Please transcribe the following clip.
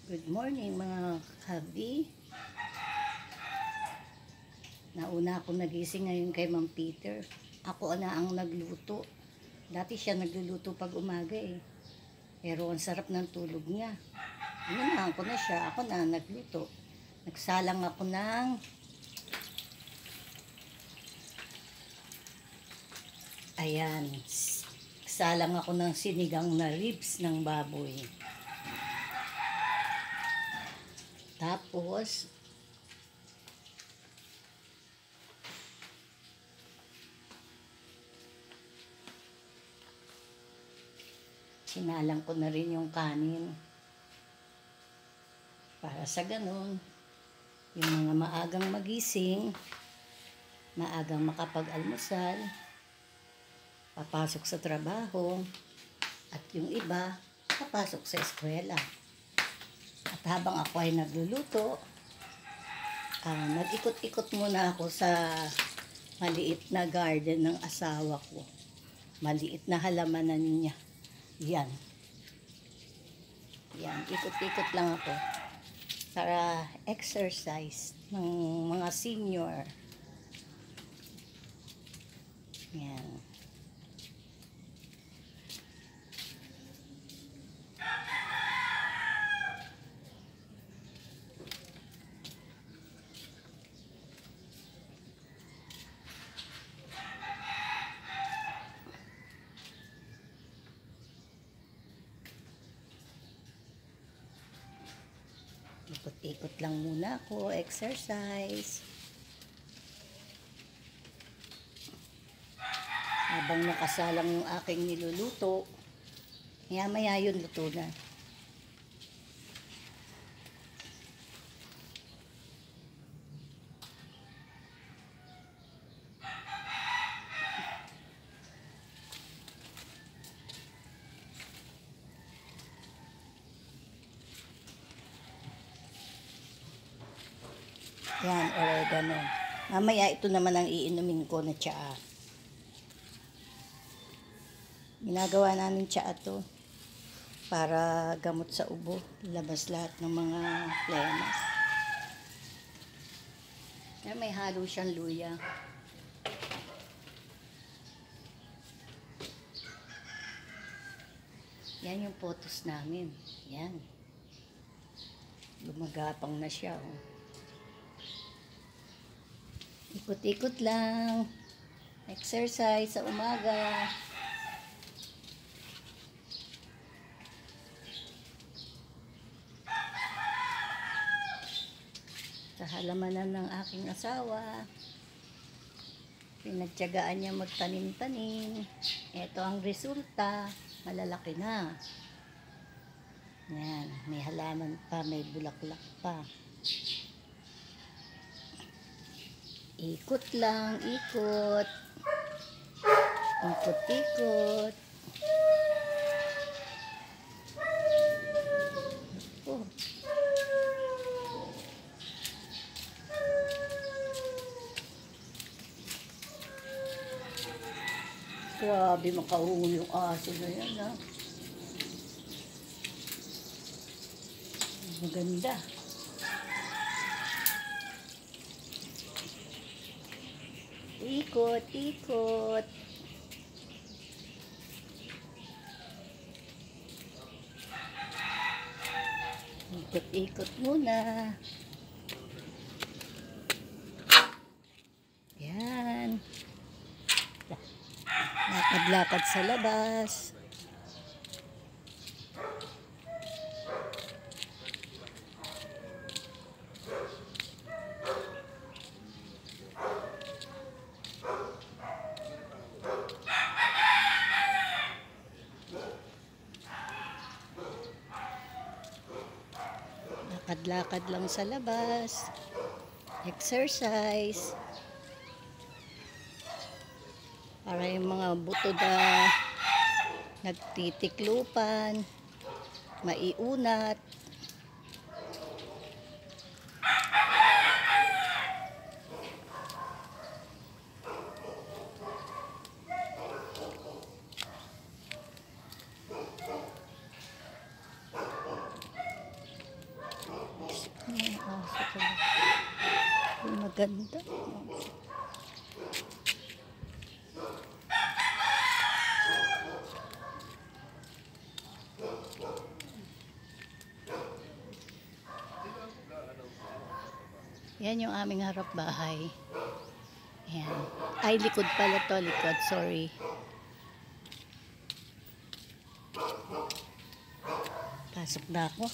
Good morning mga kabi. Nauna ako nagising ngayon kay Ma'am Peter. Ako na ang nagluto. Dati siya nagluluto pag umaga eh. Pero ang sarap ng tulog niya. Inunahan ko na siya. Ako na nagluto. Nagsalang ako ng ayan. Salang ako ng sinigang na ribs ng baboy. Tapos, sinalang ko na rin yung kanin. Para sa ganun, yung mga maagang magising, maagang makapag-almusal, papasok sa trabaho, at yung iba, papasok sa eskwela. At habang ako ay nagluluto, nag-ikot-ikot muna ako sa maliit na garden ng asawa ko. Maliit na halamanan niya. Yan. Yan, ikot-ikot lang ako para exercise ng mga senior. Yan. Ikot-ikot lang muna ako, exercise. Habang nakasalang yung aking niluluto, maya-maya yun luto na. Yan, oregano. Mamaya ito naman ang iinumin ko na tsaa. Ginagawa namin tsaa to para gamot sa ubo. Labas lahat ng mga flemas. Kaya may halo siyang luya. Yan yung photos namin. Yan. Lumagapang na siya. Oh. Ikot-ikot lang. Exercise sa umaga. Sa halamanan ng aking asawa. Pinagtiyagaan niya magtanim-tanim. Ito ang resulta. Malalaki na. Yan. May halaman pa. May bulaklak pa. Ikot lang, ikot. Ikot-ikot. Oh. Grabe, makahuli yung aso na yan, ha? Maganda. Ikot, ikot. Ikot-ikot muna. Yan. Lakad-lakad sa labas. Lakad-lakad lang sa labas. Exercise. Para yung mga buto na nagtitiklupan, maiunat. Gusto talaga. Ay, maganda. Yan yung aming harap bahay. Ayan. Ay, likod pala to. Likod. Sorry. Pasok na ako.